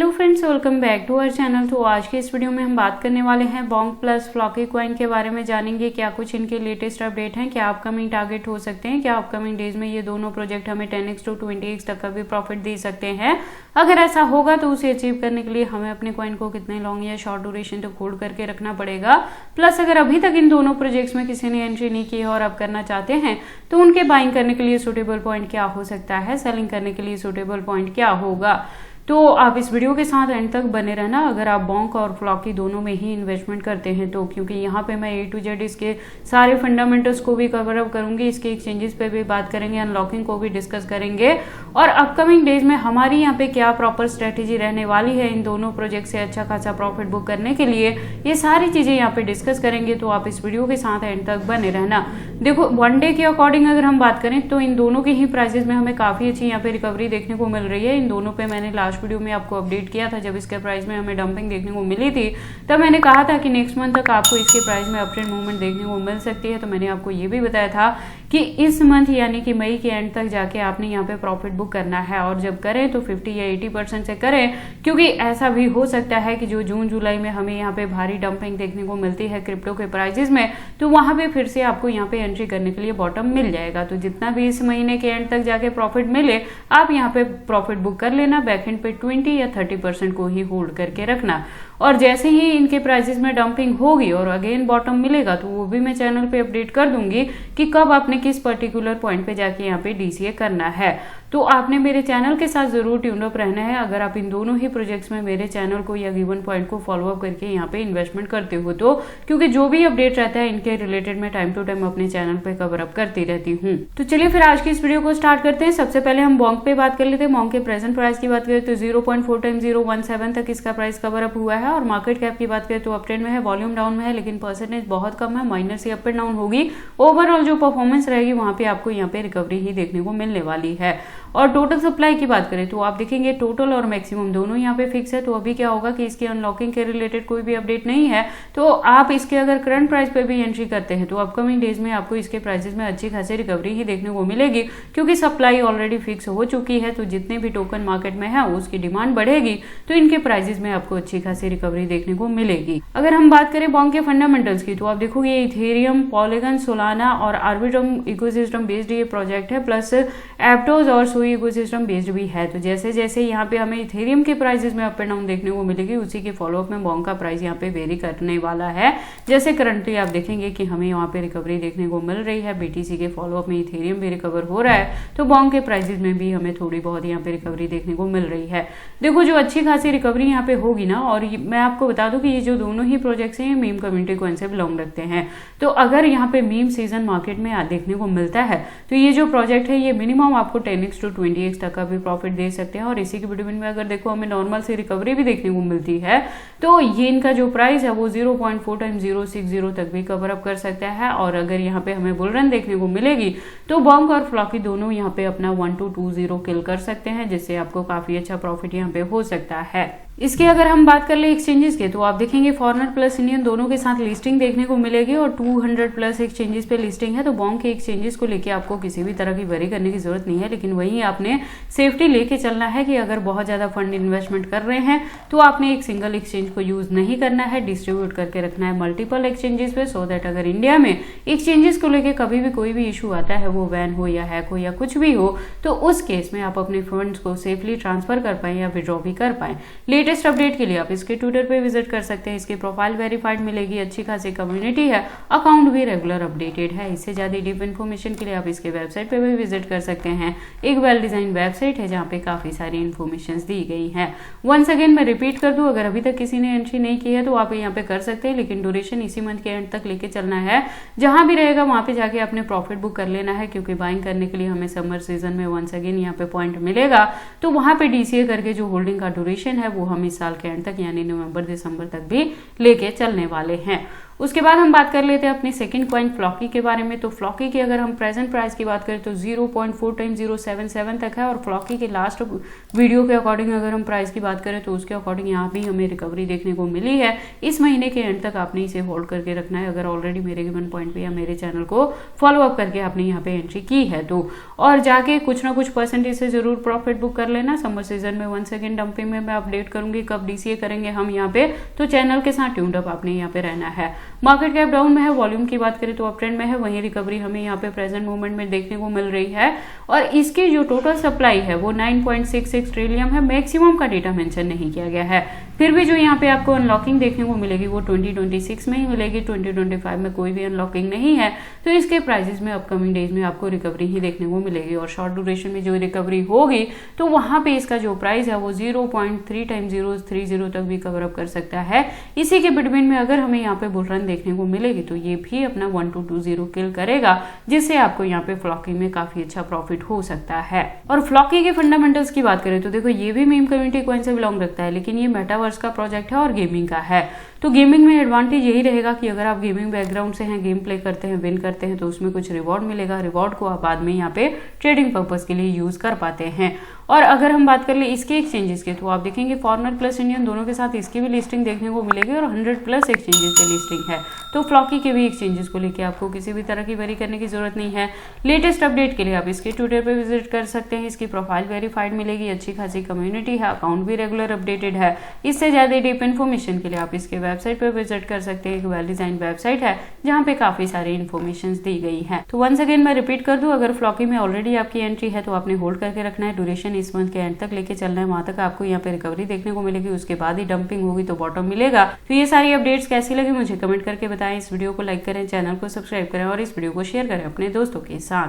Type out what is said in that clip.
Hello friends, welcome back to our channel. तो आज के इस वीडियो में हम बात करने वाले हैं बोंग प्लस फ्लॉकी कॉइन के बारे में। जानेंगे क्या कुछ इनके लेटेस्ट अपडेट हैं, क्या अपकमिंग टारगेट हो सकते हैं, क्या अपकमिंग डेज में ये दोनों प्रोजेक्ट हमें 10x to 20x तक का भी प्रॉफिट दे सकते हैं। अगर ऐसा होगा तो उसे अचीव करने के लिए हमें अपने कॉइन को कितने लॉन्ग या शॉर्ट ड्यूरेशन तक होल्ड करके रखना पड़ेगा। प्लस अगर अभी तक इन दोनों प्रोजेक्ट्स में किसी ने एंट्री नहीं की है और अब करना चाहते हैं तो उनके बाइंग करने के लिए सुटेबल पॉइंट क्या हो सकता है, सेलिंग करने के लिए सुटेबल पॉइंट क्या होगा। तो आप इस वीडियो के साथ एंड तक बने रहना। अगर आप बोंग और फ्लॉकी दोनों में ही इन्वेस्टमेंट करते हैं तो, क्योंकि यहाँ पे मैं A to Z इसके सारे फंडामेंटल्स को भी कवर अप करूंगी, इसके एक्सचेंजेस पे भी बात करेंगे, अनलॉकिंग को भी डिस्कस करेंगे और अपकमिंग डेज में हमारी यहाँ पे क्या प्रॉपर स्ट्रेटेजी रहने वाली है इन दोनों प्रोजेक्ट से अच्छा खासा प्रॉफिट बुक करने के लिए, ये सारी चीजें यहाँ पे डिस्कस करेंगे। तो आप इस वीडियो के साथ एंड तक बने रहना। देखो, वन डे के अकॉर्डिंग अगर हम बात करें तो इन दोनों के ही प्राइसेस में हमें काफी अच्छी यहाँ पे रिकवरी देखने को मिल रही है। इन दोनों पे मैंने लास्ट वीडियो में आपको अपडेट किया था, जब इसके प्राइस में हमें डंपिंग देखने को मिली थी तब मैंने कहा था कि नेक्स्ट मंथ तक आपको इसके प्राइस में अपट्रेंड मूवमेंट देखने को मिल सकती है। तो मैंने आपको ये भी बताया था कि इस मंथ यानी कि मई के एंड तक जाके आपने यहाँ पे प्रॉफिट बुक करना है और जब करें तो 50 या 80% से करें, क्योंकि ऐसा भी हो सकता है कि जो जून जुलाई में हमें यहाँ पे भारी डंपिंग देखने को मिलती है क्रिप्टो के प्राइसेस में, तो वहां पे फिर से आपको यहाँ पे एंट्री करने के लिए बॉटम मिल जाएगा। तो जितना भी इस महीने के एंड तक जाके प्रॉफिट मिले आप यहाँ पे प्रॉफिट बुक कर लेना। बैकएंड पे 20 या 30% को ही होल्ड करके रखना और जैसे ही इनके प्राइसेस में डंपिंग होगी और अगेन बॉटम मिलेगा तो वो भी मैं चैनल पे अपडेट कर दूंगी कि कब आपने किस पर्टिकुलर पॉइंट पे जाके यहाँ पे DCA करना है। तो आपने मेरे चैनल के साथ जरूर ट्यून अप रहना है अगर आप इन दोनों ही प्रोजेक्ट्स में मेरे चैनल को या गिवन पॉइंट को फॉलो अप करके यहाँ पे इन्वेस्टमेंट करते हो तो, क्योंकि जो भी अपडेट रहता है इनके रिलेटेड मैं टाइम टू टाइम अपने चैनल पे कवर अप करती रहती हूँ। तो चलिए फिर आज की इस वीडियो को स्टार्ट करते हैं। सबसे पहले हम बोंग पे बात कर लेते हैं। बोंग के प्रेजेंट प्राइस की बात करें तो 0.4 टाइम 017 तक इसका प्राइस कवर अप हुआ है और मार्केट कैप की बात करें तो अप ट्रेंड में है, वॉल्यूम डाउन में है, लेकिन परसेंटेज बहुत कम है, माइनर से अप एंड डाउन होगी। ओवरऑल जो परफॉर्मेंस रहेगी वहां पे आपको यहाँ पे रिकवरी ही देखने को मिलने वाली है। और टोटल सप्लाई की बात करें तो आप देखेंगे टोटल और मैक्सिमम दोनों यहाँ पे फिक्स है। तो अभी क्या होगा कि इसकी अनलॉकिंग के रिलेटेड कोई भी अपडेट नहीं है, तो आप इसके अगर करंट प्राइस पे भी एंट्री करते हैं तो अपकमिंग डेज में आपको इसके प्राइसेस में अच्छी खासी रिकवरी ही देखने को मिलेगी, क्योंकि सप्लाई ऑलरेडी फिक्स हो चुकी है। तो जितने भी टोकन मार्केट में है उसकी डिमांड बढ़ेगी तो इनके प्राइसेस में आपको अच्छी खासी रिकवरी देखने को मिलेगी। अगर हम बात करें बोंग के फंडामेंटल्स की तो आप देखोगे इथेरियम, पॉलीगन, सोलाना और आर्बिट्रम इकोसिस्टम बेस्ड ये प्रोजेक्ट है, प्लस एप्टोज और सोई इकोसिस्टम बेस्ड भी है। तो जैसे जैसे यहाँ पे हमें इथेरियम के प्राइसेस में अप एंड डाउन देखने को मिलेगी उसी के फॉलोअप में बोंग का प्राइस यहाँ पे वेरी करने वाला है। जैसे करंटली आप देखेंगे कि हमें यहाँ पे रिकवरी देखने को मिल रही है, BTC के फॉलोअप में इथेरियम भी रिकवर हो रहा है, तो बोंग के प्राइसेस में भी हमें थोड़ी बहुत यहाँ पे रिकवरी देखने को मिल रही है। देखो, जो अच्छी खासी रिकवरी यहाँ पे होगी ना, और मैं आपको बता दूं कि ये जो दोनों ही प्रोजेक्ट्स हैं ये मीम कम्युनिटी कॉइन से बिलोंग रखते हैं। तो अगर यहाँ पे मीम सीजन मार्केट में देखने को मिलता है तो ये जो प्रोजेक्ट है ये मिनिमम आपको 10x to 20x तक का भी प्रॉफिट दे सकते हैं। और इसी के बिटवीन में अगर देखो हमें नॉर्मल से रिकवरी भी देखने को मिलती है तो ये इनका जो प्राइस है वो 0.4 टाइम 060 तक भी कवर अप कर सकता है। और अगर यहाँ पे हमें बुल रन देखने को मिलेगी तो बोंग और फ्लॉकी दोनों यहाँ पे अपना 1220 किल कर सकते हैं, जिससे आपको काफी अच्छा प्रॉफिट यहाँ पे हो सकता है। इसके अगर हम बात कर ले एक्सचेंजेस के तो आप देखेंगे फॉरेनर प्लस इंडियन दोनों के साथ लिस्टिंग देखने को मिलेगी और 200 प्लस एक्सचेंजेस पे लिस्टिंग है। तो बोंग के एक्सचेंजेस को लेके आपको किसी भी तरह की वरी करने की जरूरत नहीं है, लेकिन वही आपने सेफ्टी लेके चलना है कि अगर बहुत ज्यादा फंड इन्वेस्टमेंट कर रहे हैं तो आपने एक सिंगल एक्सचेंज को यूज नहीं करना है, डिस्ट्रीब्यूट करके रखना है मल्टीपल एक्सचेंजेस पे, सो दैट अगर इंडिया में एक्सचेंजेस को लेकर कभी भी कोई भी इशू आता है, वो बैन हो या हैक हो या कुछ भी हो, तो उस केस में आप अपने फंड्स को सेफली ट्रांसफर कर पाए या विड्रॉ भी कर पाए। लेटेस्ट अपडेट के लिए आप इसके ट्विटर पे विजिट कर सकते हैं। इसकी प्रोफाइल वेरीफाइड मिलेगी, अच्छी खासी कम्युनिटी है, अकाउंट भी रेगुलर अपडेटेड है। इससे ज्यादा डीप इन्फॉर्मेशन के लिए आप इसके वेबसाइट पे भी विजिट कर सकते हैं। एक वेल डिजाइन वेबसाइट है जहाँ पे काफी सारी इन्फॉर्मेशन दी गई है। वंस अगेन मैं रिपीट कर दूं, अगर अभी तक किसी ने एंट्री नहीं की है तो आप यहाँ पे कर सकते हैं, लेकिन ड्यूरेशन इसी मंथ के एंड तक लेके चलना है। जहां भी रहेगा वहां पे जाके अपने प्रॉफिट बुक कर लेना है, क्योंकि बाइंग करने के लिए हमें समर सीजन में वंस अगेन यहाँ पे पॉइंट मिलेगा, तो वहां पे DCA करके जो होल्डिंग का ड्यूरेशन है वो हम इस साल के एंड तक यानी नवंबर दिसंबर तक भी लेके चलने वाले हैं। उसके बाद हम बात कर लेते हैं अपनी सेकंड कॉइन फ्लॉकी के बारे में। तो फ्लॉकी की अगर हम प्रेजेंट प्राइस की बात करें तो 0.4x077 तक है, और फ्लॉकी के लास्ट वीडियो के अकॉर्डिंग अगर हम प्राइस की बात करें तो उसके अकॉर्डिंग यहाँ भी हमें रिकवरी देखने को मिली है। इस महीने के एंड तक आपने इसे होल्ड करके रखना है अगर ऑलरेडी मेरे गिवन पॉइंट पे या मेरे चैनल को फॉलो अप करके आपने यहाँ पे एंट्री की है तो, और जाके कुछ ना कुछ परसेंटेज से जरूर प्रॉफिट बुक कर लेना। समर सीजन में 1 सेकेंड डंपिंग में मैं अपडेट करूंगी कब डीसीए करेंगे हम यहाँ पे, तो चैनल के साथ ट्यून्ड अप आपने यहाँ पे रहना है। मार्केट कैप डाउन में है, वॉल्यूम की बात करें तो अप ट्रेंड में है, वहीं रिकवरी हमें यहाँ पे प्रेजेंट मूवमेंट में देखने को मिल रही है। और इसकी जो टोटल सप्लाई है वो 9.66 ट्रिलियन है, मैक्सिमम का डेटा मेंशन नहीं किया गया है। फिर भी जो यहाँ पे आपको अनलॉकिंग देखने को मिलेगी वो 2026 में ही मिलेगी, 2025 में कोई भी अनलॉकिंग नहीं है। तो इसके प्राइसेस में अपकमिंग डेज में आपको रिकवरी ही देखने को मिलेगी, और शॉर्ट ड्यूरेशन में जो रिकवरी होगी तो वहां पे इसका जो प्राइस है वो 0.3x030 तक भी कवर अप कर सकता है। इसी के बिटवीन में अगर हमें यहाँ पे बुल रन देखने को मिलेगी तो ये भी अपना 1220 किल करेगा, जिससे आपको यहाँ पे फ्लॉकी में काफी अच्छा प्रॉफिट हो सकता है। और फ्लॉकी के फंडामेंटल्स की बात करें तो देखो ये भी मीम कम्युनिटी कॉइन से बिलोंग रखता है, लेकिन ये मेटावर्स का प्रोजेक्ट है और गेमिंग का है। तो गेमिंग में एडवांटेज यही रहेगा कि अगर आप गेमिंग बैकग्राउंड से हैं, गेम प्ले करते हैं, विन करते हैं तो उसमें कुछ रिवॉर्ड मिलेगा। रिवॉर्ड को आप बाद में यहाँ पे ट्रेडिंग पर्पस के लिए यूज कर पाते हैं। और अगर हम बात कर ले इसके एक्सचेंजेस के तो आप देखेंगे फॉरेनर प्लस इंडियन दोनों के साथ इसकी भी लिस्टिंग देखने को मिलेगी, और 100+ एक्सचेंजेस की लिस्टिंग है। तो फ्लॉकी के भी एक्सचेंजेस को लेकर आपको किसी भी तरह की वेरी करने की जरूरत नहीं है। लेटेस्ट अपडेट के लिए आप इसके ट्विटर पे विजिट कर सकते हैं। इसकी प्रोफाइल वेरीफाइड मिलेगी, अच्छी खासी कम्युनिटी है, अकाउंट भी रेगुलर अपडेटेड है। इससे ज्यादा डीप इन्फॉर्मेशन के लिए आप इसके वेबसाइट पे विजिट कर सकते हैं। एक वेल डिजाइन वेबसाइट है जहाँ पे काफी सारी इन्फॉर्मेशन दी गई है। तो वंस अगेन मैं रिपीट कर दूं, अगर फ्लॉकी में ऑलरेडी आपकी एंट्री है तो आपने होल्ड करके रखना है। ड्यूरेशन इस मंथ के एंड तक लेके चलना है, वहां तक आपको यहाँ पे रिकवरी देखने को मिलेगी। उसके बाद ही डंपिंग होगी तो बॉटम मिलेगा। तो ये सारी अपडेट्स कैसी लगी मुझे कमेंट करके बताएं। इस वीडियो को लाइक करें, चैनल को सब्सक्राइब करें और इस वीडियो को शेयर करें अपने दोस्तों के साथ।